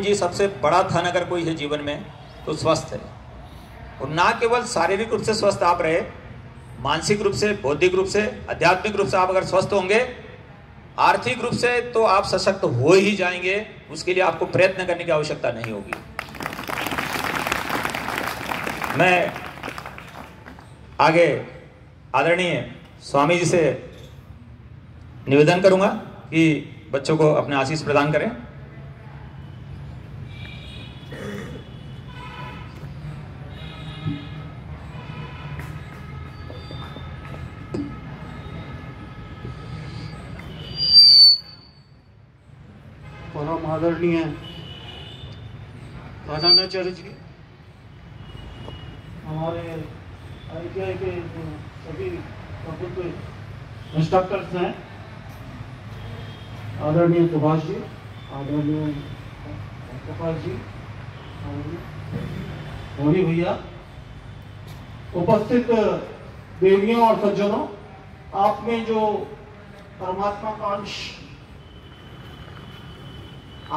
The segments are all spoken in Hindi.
जी सबसे बड़ा धन अगर कोई है जीवन में तो स्वस्थ है। और ना केवल शारीरिक रूप से स्वस्थ आप रहे, मानसिक रूप से, बौद्धिक रूप से, आध्यात्मिक रूप से आप अगर स्वस्थ होंगे, आर्थिक रूप से तो आप सशक्त हो ही जाएंगे। उसके लिए आपको प्रयत्न करने की आवश्यकता नहीं होगी। मैं आगे आदरणीय स्वामी जी से निवेदन करूंगा कि बच्चों को अपने आशीष प्रदान करें। परम आदरणीय प्रधानाचार्य जी, हमारे ITI के सभी प्रबुद्ध इंस्ट्रक्टर्स हैं, आदरणीय सुभाष जी, आदरणीय गोपाल जी, मोदी भैया, उपस्थित देवियों और सज्जनों, आप में जो परमात्मा का अंश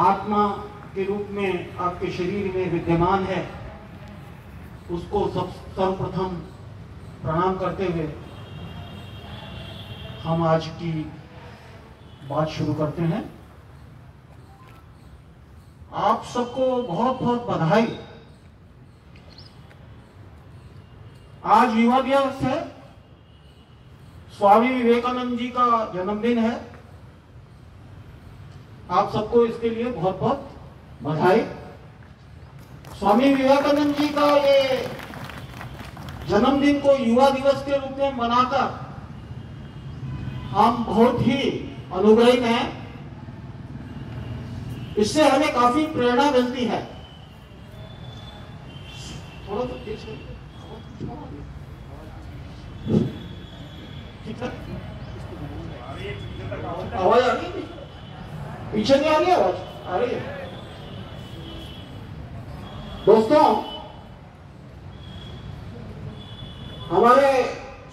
आत्मा के रूप में आपके शरीर में विद्यमान है, उसको सर्वप्रथम प्रणाम करते हुए हम आज की बात शुरू करते हैं। आप सबको बहुत बहुत बधाई। आज युवा दिवस है, स्वामी विवेकानंद जी का जन्मदिन है। आप सबको इसके लिए बहुत बहुत बधाई। स्वामी विवेकानंद जी का ये जन्मदिन को युवा दिवस के रूप में मनाकर हम बहुत ही अनुग्रहित हैं। इससे हमें काफी प्रेरणा मिलती है। थोड़ा तो ठीक है, आवाज आ रही है? पीछे नहीं आ रही आवाज? आ रही है। दोस्तों, हमारे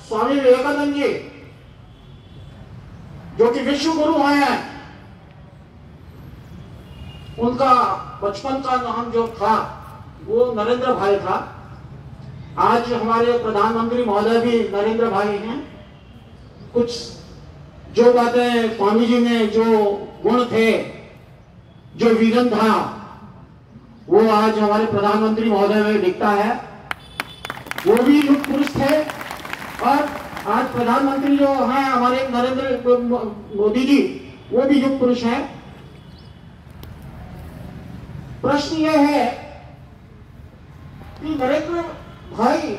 स्वामी विवेकानंद जी जो कि विश्व गुरु हैं, उनका बचपन का नाम जो था वो नरेंद्र भाई था। आज हमारे प्रधानमंत्री महोदय भी नरेंद्र भाई हैं। कुछ जो बातें स्वामी जी में जो गुण थे, जो विजन था, वो आज हमारे प्रधानमंत्री महोदय में दिखता है। वो भी युग पुरुष थे और आज प्रधानमंत्री जो हैं हमारे नरेंद्र मोदी जी, वो भी युग पुरुष हैं। प्रश्न यह है कि नरेंद्र भाई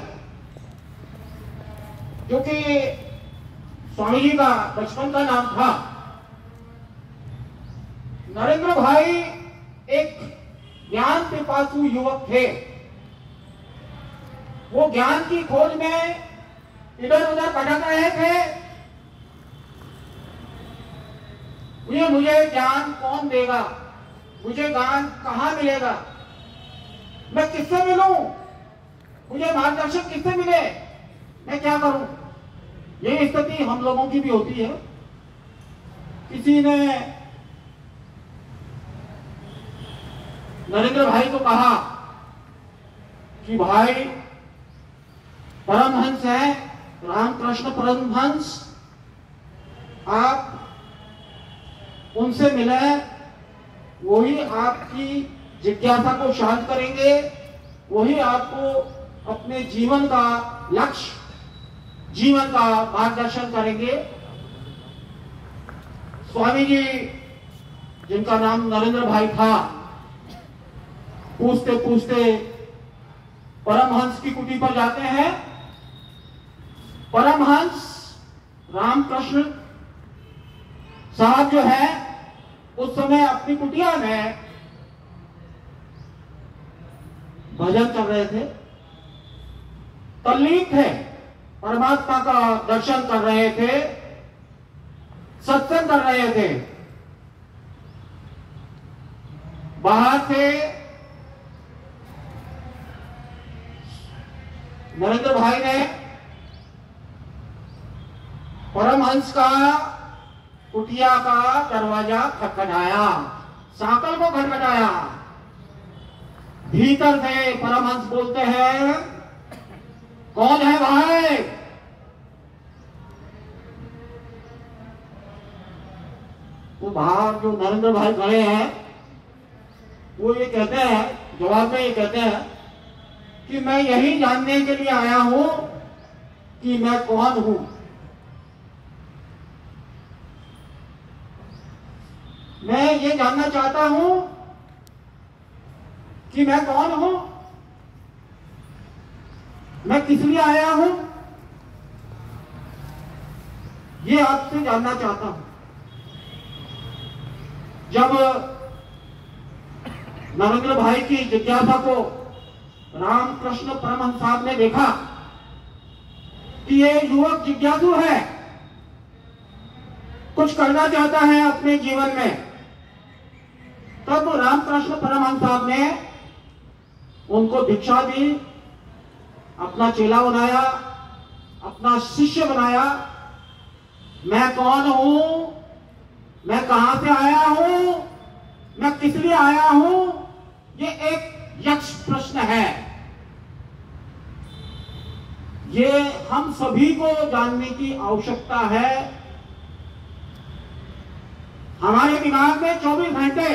जो कि स्वामी जी का बचपन का नाम था, नरेंद्र भाई एक ज्ञान पिपासु युवक थे। वो ज्ञान की खोज में इधर उधर भटक रहे थे। मुझे ज्ञान कौन देगा, मुझे ज्ञान कहां मिलेगा, मैं किससे मिलूं, मुझे मार्गदर्शन किससे मिले, मैं क्या करूं। ये स्थिति हम लोगों की भी होती है। किसी ने नरेंद्र भाई को कहा कि भाई परमहंस है, रामकृष्ण परमहंस, आप उनसे मिले, वही आपकी जिज्ञासा को शांत करेंगे, वही आपको अपने जीवन का लक्ष्य, जीवन का मार्गदर्शन करेंगे। स्वामी जी, जिनका नाम नरेंद्र भाई था, पूछते पूछते परमहंस की कुटी पर जाते हैं। परमहंस रामकृष्ण साहब जो है उस समय अपनी कुटिया में भजन कर रहे थे, तल्लीन थे, परमात्मा का दर्शन कर रहे थे, सत्संग कर रहे थे। बाहर से नरेंद्र भाई ने परमहंस का कुटिया का दरवाजा खटखटाया, सांकल को खटखटाया। भीतर से परमहंस बोलते हैं, कौन है भाई? वो बाहर जो नरेंद्र भाई खड़े हैं वो ये कहते हैं, जवाब में ये कहते हैं कि मैं यही जानने के लिए आया हूं कि मैं कौन हूं। मैं ये जानना चाहता हूं कि मैं कौन हूं, मैं किस लिए आया हूं, ये आपसे जानना चाहता हूं। जब नरेंद्र भाई की जिज्ञासा को रामकृष्ण परमहंस साहब ने देखा कि ये युवक जिज्ञासु है, कुछ करना चाहता है अपने जीवन में, तब रामकृष्ण परमहंस साहब ने उनको दीक्षा दी, अपना चेला बनाया, अपना शिष्य बनाया। मैं कौन हूं, मैं कहां से आया हूं, मैं किस लिए आया हूं, ये एक यक्ष प्रश्न है। ये हम सभी को जानने की आवश्यकता है। हमारे दिमाग में 24 घंटे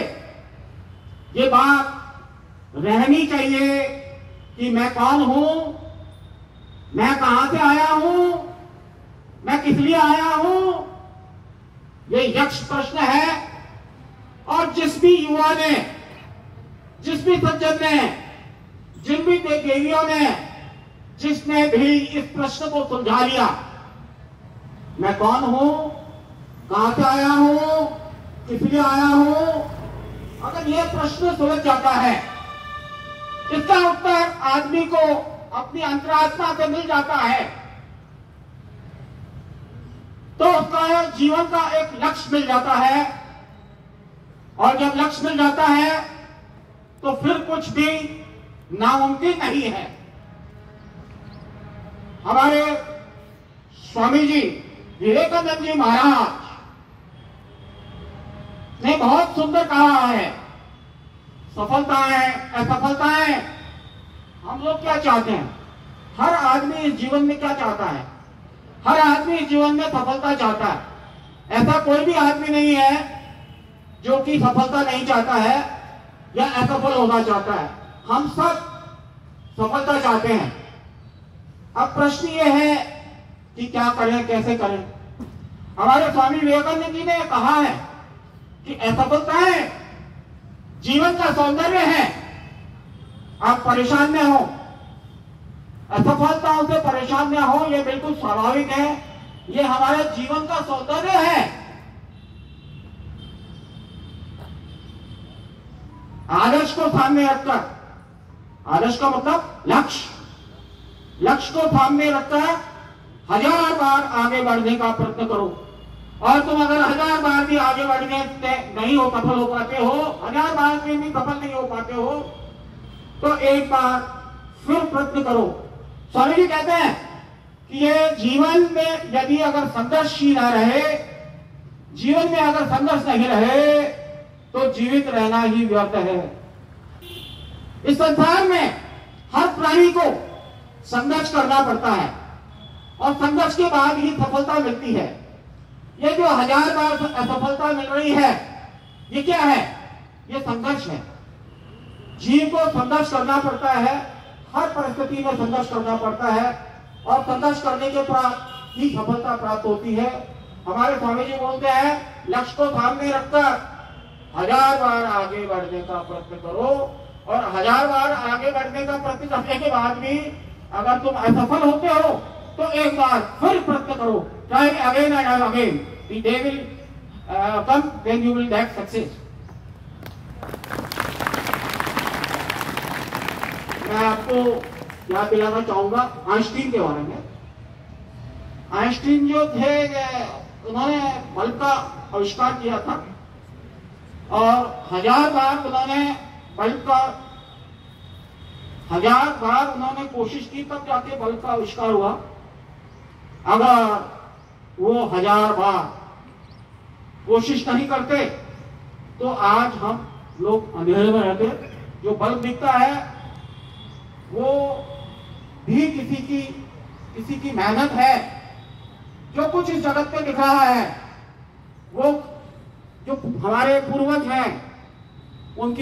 ये बात रहनी चाहिए कि मैं कौन हूं, मैं कहां से आया हूं, मैं किस लिए आया हूं। ये यक्ष प्रश्न है। और जिस भी युवा ने, जिस भी सज्जन ने, जिन भी देवियों ने, जिसने भी इस प्रश्न को सुलझा लिया, मैं कौन हूं, कहां से आया हूं, किस लिए आया हूं, अगर यह प्रश्न सुलझ जाता है, इसका उत्तर आदमी को अपनी अंतरात्मा से मिल जाता है, तो उसका जीवन का एक लक्ष्य मिल जाता है। और जब लक्ष्य मिल जाता है तो फिर कुछ भी नामुमकिन नहीं है। हमारे स्वामी जी विवेकानंद जी महाराज ने बहुत सुंदर कहा है, सफलताएं असफलताएं हम लोग क्या चाहते हैं। हर आदमी इस जीवन में क्या चाहता है, हर आदमी इस जीवन में सफलता चाहता है। ऐसा कोई भी आदमी नहीं है जो कि सफलता नहीं चाहता है या असफल होना चाहता है। हम सब सफलता चाहते हैं। अब प्रश्न ये है कि क्या करें, कैसे करें। हमारे स्वामी विवेकानंद जी ने कहा है कि असफलताएं जीवन का सौंदर्य है। आप परेशान न हो, असफलताओं से परेशान न हो, यह बिल्कुल स्वाभाविक है। ये हमारे जीवन का सौंदर्य है। आदर्श को सामने रखकर, आदर्श का मतलब लक्ष्य, लक्ष्य को सामने रखकर 1000 बार आगे बढ़ने का प्रयत्न करो। और तुम अगर 1000 बार भी आगे बढ़ने नहीं हो, सफल हो पाते हो, 1000 बार में भी सफल नहीं हो पाते हो, तो एक बार फिर प्रयत्न करो। स्वामी जी कहते हैं कि ये जीवन में यदि अगर संघर्ष ही ना रहे, जीवन में अगर संघर्ष नहीं रहे, तो जीवित रहना ही व्यर्थ है। इस संसार में हर प्राणी को संघर्ष करना पड़ता है और संघर्ष के बाद ही सफलता मिलती है। ये जो 1000 बार असफलता मिल रही है, ये क्या है? ये संघर्ष है। जीव को संघर्ष करना पड़ता है, हर परिस्थिति में संघर्ष करना पड़ता है और संघर्ष करने के बाद ही सफलता प्राप्त होती है। हमारे स्वामी जी बोलते हैं, लक्ष्य को सामने रखकर 1000 बार आगे बढ़ने का प्रयत्न करो। और 1000 बार आगे बढ़ने का प्रयत्न करने के बाद भी अगर तुम असफल होते हो तो एक बार फिर प्रयत्न करो, try again and again, the day will come when you will get success. मैं आपको याद दिलाना चाहूंगा आइंस्टीन के बारे में। आइंस्टीन जो थे, उन्होंने बल्ब का आविष्कार किया था और 1000 बार उन्होंने बल्ब का 1000 बार उन्होंने कोशिश की, तब जाके बल्ब का आविष्कार हुआ। अगर वो 1000 बार कोशिश नहीं करते तो आज हम लोग अंधेरे में रहते। जो बल्ब दिखता है वो भी किसी की मेहनत है। जो कुछ इस जगत पे दिख रहा है वो जो हमारे पूर्वज हैं उनकी